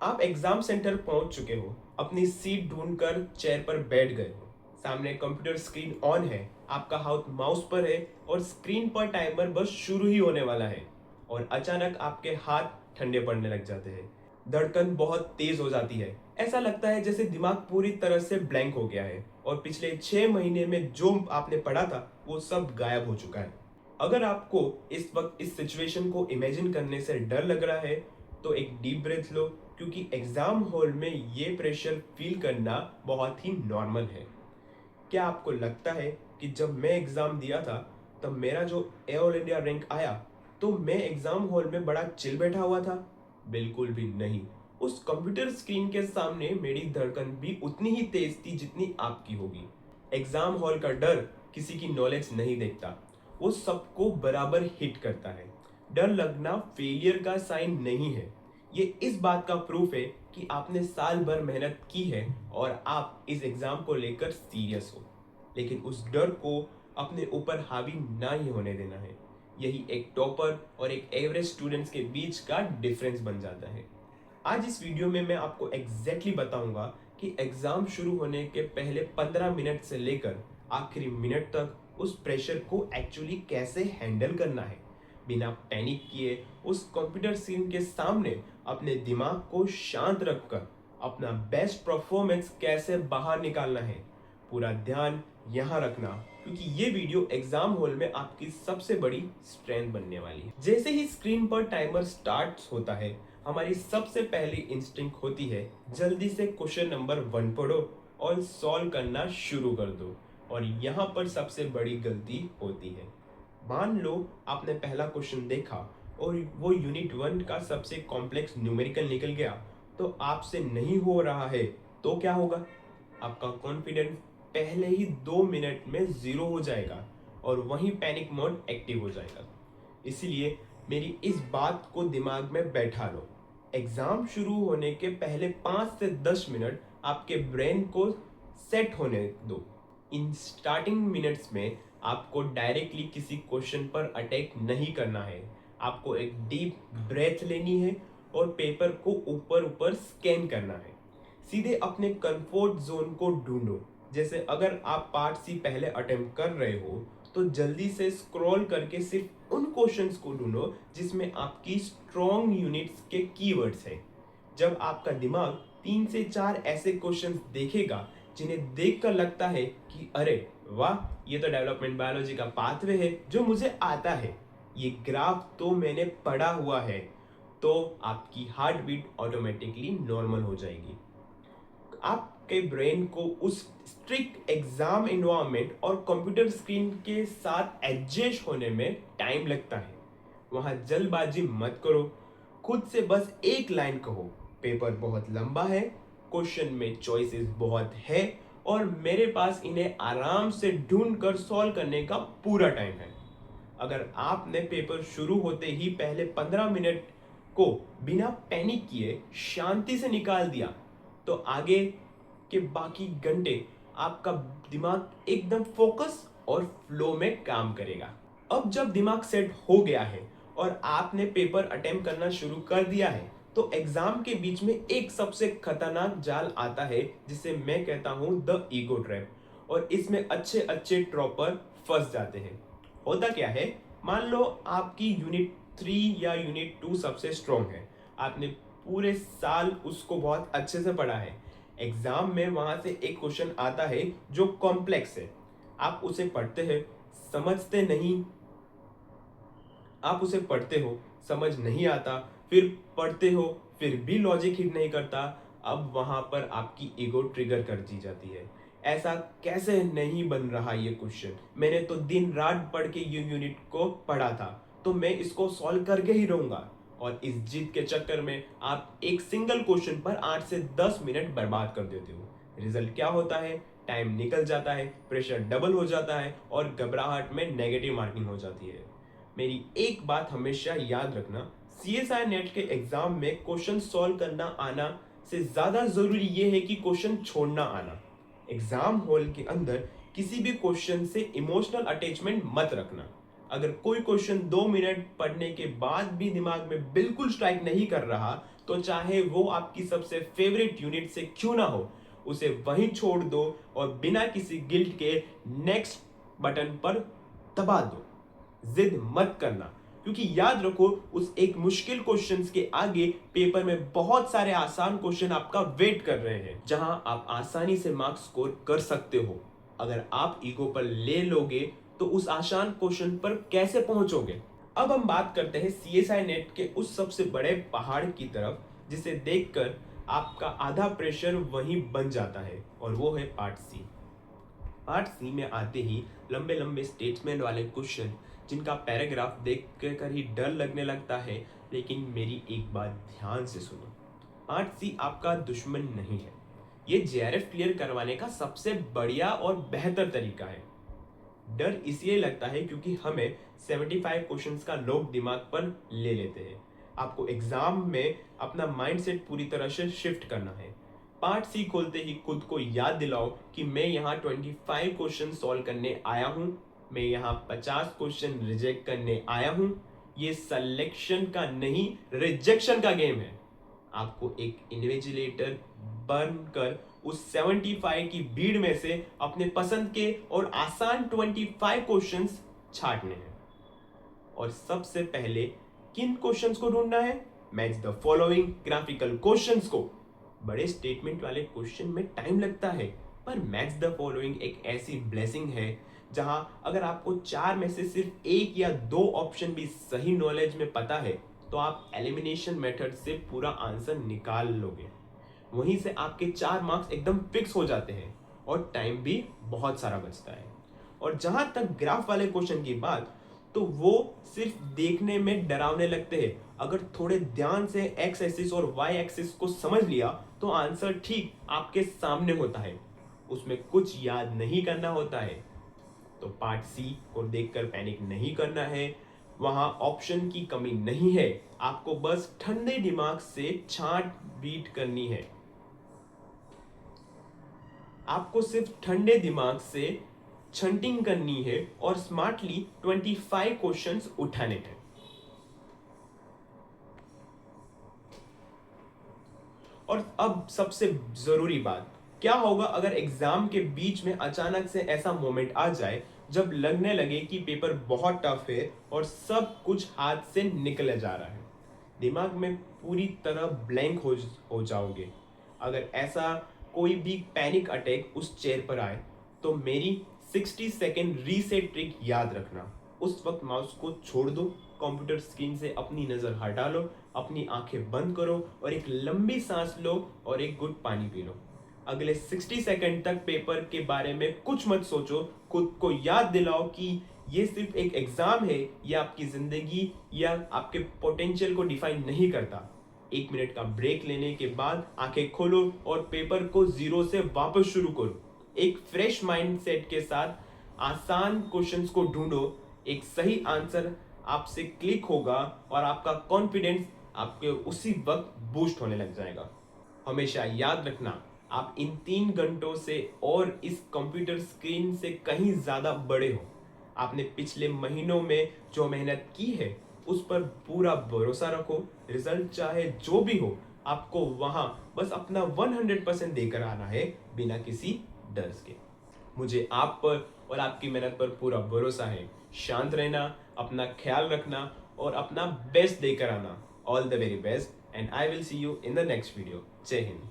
आप exam centre पहुंच चुके हो, अपनी सीट ढूंढकर चेयर पर बैठ गए हो। सामने कंप्यूटर स्क्रीन ऑन है, आपका हाथ माउस पर है और स्क्रीन पर टाइमर बस शुरू ही होने वाला है। और अचानक आपके हाथ ठंडे पड़ने लग जाते हैं। धड़कन बहुत तेज हो जाती है। ऐसा लगता है जैसे दिमाग पूरी तरह से ब्लैंक हो गया है और पिछले 6 महीने में जो आपने पढ़ा था वो सब गायब हो चुका है। अगर आपको इस वक्त इस सिचुएशन को इमेजिन करने से डर लग रहा है तो एक डीप ब्रेथ लो, क्योंकि एग्जाम हॉल में ये प्रेशर फील करना बहुत ही नॉर्मल है। क्या आपको लगता है कि जब मैं एग्जाम दिया था तब मेरा जो ऑल इंडिया रैंक आया तो मैं एग्जाम हॉल में बड़ा चिल बैठा हुआ था? बिल्कुल भी नहीं। उस कंप्यूटर स्क्रीन के सामने मेरी धड़कन भी उतनी ही तेज थी जितनी आपकी होगी। एग्जाम हॉल का डर किसी की नॉलेज नहीं देखता, वो सबको बराबर हिट करता है। डर लगना फेलियर का साइन नहीं है, ये इस बात का प्रूफ है कि आपने साल भर मेहनत की है और आप इस एग्जाम को लेकर सीरियस हो। लेकिन उस डर को अपने ऊपर हावी ना ही होने देना है। यही एक टॉपर और एक एवरेज स्टूडेंट्स के बीच का डिफरेंस बन जाता है। आज इस वीडियो में मैं आपको एग्जैक्टली बताऊंगा कि एग्जाम शुरू होने के पहले 15 मिनट से लेकर आखिरी मिनट तक उस प्रेशर को एक्चुअली कैसे हैंडल करना है। बिना पैनिक किए उस कंप्यूटर स्क्रीन के सामने अपने दिमाग को शांत रखकर अपना बेस्ट परफॉर्मेंस कैसे बाहर निकालना है। पूरा ध्यान यहाँ रखना, क्योंकि ये वीडियो एग्जाम हॉल में आपकी सबसे बड़ी स्ट्रेंथ बनने वाली है। जैसे ही स्क्रीन पर टाइमर स्टार्ट होता है, हमारी सबसे पहली इंस्टिंक्ट होती है जल्दी से क्वेश्चन नंबर 1 पढ़ो और सॉल्व करना शुरू कर दो। और यहाँ पर सबसे बड़ी गलती होती है। मान लो आपने पहला क्वेश्चन देखा और वो यूनिट 1 का सबसे कॉम्प्लेक्स न्यूमेरिकल निकल गया, तो आपसे नहीं हो रहा है तो क्या होगा? आपका कॉन्फिडेंस पहले ही 2 मिनट में जीरो हो जाएगा और वहीं पैनिक मोड एक्टिव हो जाएगा। इसीलिए मेरी इस बात को दिमाग में बैठा लो। एग्जाम शुरू होने के पहले 5 से 10 मिनट आपके ब्रेन को सेट होने दो। इन स्टार्टिंग मिनट्स में आपको डायरेक्टली किसी क्वेश्चन पर अटैक नहीं करना है। आपको एक डीप ब्रेथ लेनी है और पेपर को ऊपर ऊपर स्कैन करना है। सीधे अपने कंफर्ट जोन को ढूंढो। जैसे अगर आप पार्ट सी पहले अटेम्प्ट कर रहे हो तो जल्दी से स्क्रॉल करके सिर्फ उन क्वेश्चंस को ढूंढो जिसमें आपकी स्ट्रॉन्ग यूनिट्स के कीवर्ड्स हैं। जब आपका दिमाग 3 से 4 ऐसे क्वेश्चंस देखेगा जिन्हें देखकर लगता है कि अरे वाह, ये तो डेवलपमेंट बायोलॉजी का पाथवे है जो मुझे आता है, ये ग्राफ तो मैंने पढ़ा हुआ है, तो आपकी हार्ट बीट ऑटोमेटिकली नॉर्मल हो जाएगी। आपके ब्रेन को उस स्ट्रिक्ट एग्जाम एनवायरनमेंट और कंप्यूटर स्क्रीन के साथ एडजस्ट होने में टाइम लगता है। वहां जल्दबाजी मत करो, खुद से बस एक लाइन कहो, पेपर बहुत लंबा है, क्वेश्चन में चॉइसेस बहुत है और मेरे पास इन्हें आराम से ढूंढ कर सॉल्व करने का पूरा टाइम है। अगर आपने पेपर शुरू होते ही पहले 15 मिनट को बिना पैनिक किए शांति से निकाल दिया तो आगे के बाकी घंटे आपका दिमाग एकदम फोकस और फ्लो में काम करेगा। अब जब दिमाग सेट हो गया है और आपने पेपर अटेम्प्ट करना शुरू कर दिया है तो एग्जाम के बीच में एक सबसे खतरनाक जाल आता है जिसे मैं कहता हूं द ईगो ट्रैप, और इसमें अच्छे अच्छे टॉपर फंस जाते हैं। होता क्या है, मान लो आपकी यूनिट 3 या यूनिट 2 सबसे स्ट्रॉन्ग है, आपने पूरे साल उसको बहुत अच्छे से पढ़ा है। एग्जाम में वहां से एक क्वेश्चन आता है जो कॉम्प्लेक्स है, आप उसे पढ़ते हैं, समझते नहीं, आप उसे पढ़ते हो, समझ नहीं आता, फिर पढ़ते हो, फिर भी लॉजिक हिट नहीं करता। अब वहां पर आपकी ईगो ट्रिगर कर दी जाती है। ऐसा कैसे नहीं बन रहा ये क्वेश्चन, मैंने तो दिन रात पढ़ के ये यूनिट को पढ़ा था, तो मैं इसको सॉल्व करके ही रहूंगा। और इस जिद के चक्कर में आप एक सिंगल क्वेश्चन पर 8 से 10 मिनट बर्बाद कर देते हो। रिजल्ट क्या होता है? टाइम निकल जाता है, प्रेशर डबल हो जाता है और घबराहट में नेगेटिव मार्किंग हो जाती है। मेरी एक बात हमेशा याद रखना, सीएसआई नेट के एग्जाम में क्वेश्चन सॉल्व करना आना से ज्यादा जरूरी यह है कि क्वेश्चन छोड़ना आना। एग्जाम हॉल के अंदर किसी भी क्वेश्चन से इमोशनल अटैचमेंट मत रखना। अगर कोई क्वेश्चन 2 मिनट पढ़ने के बाद भी दिमाग में बिल्कुल स्ट्राइक नहीं कर रहा, तो चाहे वो आपकी सबसे फेवरेट यूनिट से क्यों ना हो, उसे वहीं छोड़ दो और बिना किसी गिल्ट के नेक्स्ट बटन पर दबा दो। जिद मत करना, क्योंकि याद रखो उस एक मुश्किल क्वेश्चंस के आगे पेपर में बहुत सारे आसान क्वेश्चन आपका वेट कर रहे हैं, जहां आप आसानी से मार्क्स स्कोर कर सकते हो। अगर आप ईगो पर ले लोगे तो उस आसान क्वेश्चन पर कैसे पहुंचोगे। अब हम बात करते हैं सीएसआई नेट के उस सबसे बड़े पहाड़ की तरफ, जिसे देखकर आपका आधा प्रेशर वहीं बन जाता है, और वो है पार्ट सी। पार्ट सी में आते ही लंबे लंबे स्टेटमेंट वाले क्वेश्चन, जिनका पैराग्राफ देख कर ही डर लगने लगता है। लेकिन मेरी एक बात ध्यान से सुनो, पार्ट सी आपका दुश्मन नहीं है। ये जेआरएफ क्लियर करवाने का सबसे बढ़िया और बेहतर तरीका है। डर इसलिए लगता है क्योंकि हमें 75 क्वेश्चंस का लोग दिमाग पर ले लेते हैं। आपको एग्जाम में अपना माइंडसेट पूरी तरह से शिफ्ट करना है। पार्ट सी खोलते ही खुद को याद दिलाओ कि मैं यहाँ 25 क्वेश्चन सॉल्व करने आया हूँ, मैं यहाँ 50 क्वेश्चन रिजेक्ट करने आया हूँ। ये सिलेक्शन का नहीं, रिजेक्शन का गेम है। आपको एक इन्विजिलेटर बनकर उस 75 की भीड़ में से अपने पसंद के और आसान 25 क्वेश्चंस छांटने हैं। और सबसे पहले किन क्वेश्चंस को ढूंढना है? Match the following graphical questions को। बड़े स्टेटमेंट वाले क्वेश्चन में टाइम लगता है, पर मैच द फॉलोइंग एक ऐसी ब्लेसिंग है जहां अगर आपको 4 में से सिर्फ 1 या 2 ऑप्शन भी सही नॉलेज में पता है, तो आप एलिमिनेशन मेथड से पूरा आंसर निकाल लोगे। वहीं से आपके 4 मार्क्स एकदम फिक्स हो जाते हैं और टाइम भी बहुत सारा बचता है। और जहां तक ग्राफ वाले क्वेश्चन की बात, तो वो सिर्फ देखने में डरावने लगते हैं। अगर थोड़े ध्यान से एक्स एक्सिस और वाई एक्सिस को समझ लिया तो आंसर ठीक आपके सामने होता है, उसमें कुछ याद नहीं करना होता है। तो पार्ट सी को देखकर पैनिक नहीं करना है, वहां ऑप्शन की कमी नहीं है, आपको बस ठंडे दिमाग से छांट बीट करनी है। आपको सिर्फ ठंडे दिमाग से छंटिंग करनी है और स्मार्टली 25 क्वेश्चंस उठाने हैं। और अब सबसे जरूरी बात, क्या होगा अगर एग्जाम के बीच में अचानक से ऐसा मोमेंट आ जाए जब लगने लगे कि पेपर बहुत टफ है और सब कुछ हाथ से निकले जा रहा है। दिमाग में पूरी तरह ब्लैंक हो जाओगे। अगर ऐसा कोई भी पैनिक अटैक उस चेयर पर आए, तो मेरी 60 सेकेंड रीसेट ट्रिक याद रखना। उस वक्त माउस को छोड़ दो, कंप्यूटर स्क्रीन से अपनी नज़र हटा लो, अपनी आंखें बंद करो और एक लंबी सांस लो और एक घुट पानी पी लो। अगले 60 सेकंड तक पेपर के बारे में कुछ मत सोचो। खुद को याद दिलाओ कि ये सिर्फ एक एग्जाम है, ये आपकी जिंदगी या आपके पोटेंशियल को डिफाइन नहीं करता। 1 मिनट का ब्रेक लेने के बाद आंखें खोलो और पेपर को जीरो से वापस शुरू करो। एक फ्रेश माइंडसेट के साथ आसान क्वेश्चंस को ढूंढो। एक सही आंसर आपसे क्लिक होगा और आपका कॉन्फिडेंस आपके उसी वक्त बूस्ट होने लग जाएगा। हमेशा याद रखना, आप इन 3 घंटों से और इस कंप्यूटर स्क्रीन से कहीं ज्यादा बड़े हो। आपने पिछले महीनों में जो मेहनत की है उस पर पूरा भरोसा रखो। रिजल्ट चाहे जो भी हो, आपको वहां बस अपना 100% देकर आना है, बिना किसी डर के। मुझे आप पर और आपकी मेहनत पर पूरा भरोसा है। शांत रहना, अपना ख्याल रखना और अपना बेस्ट देकर आना। All the very best and I will see you in the next video. जय हिंद।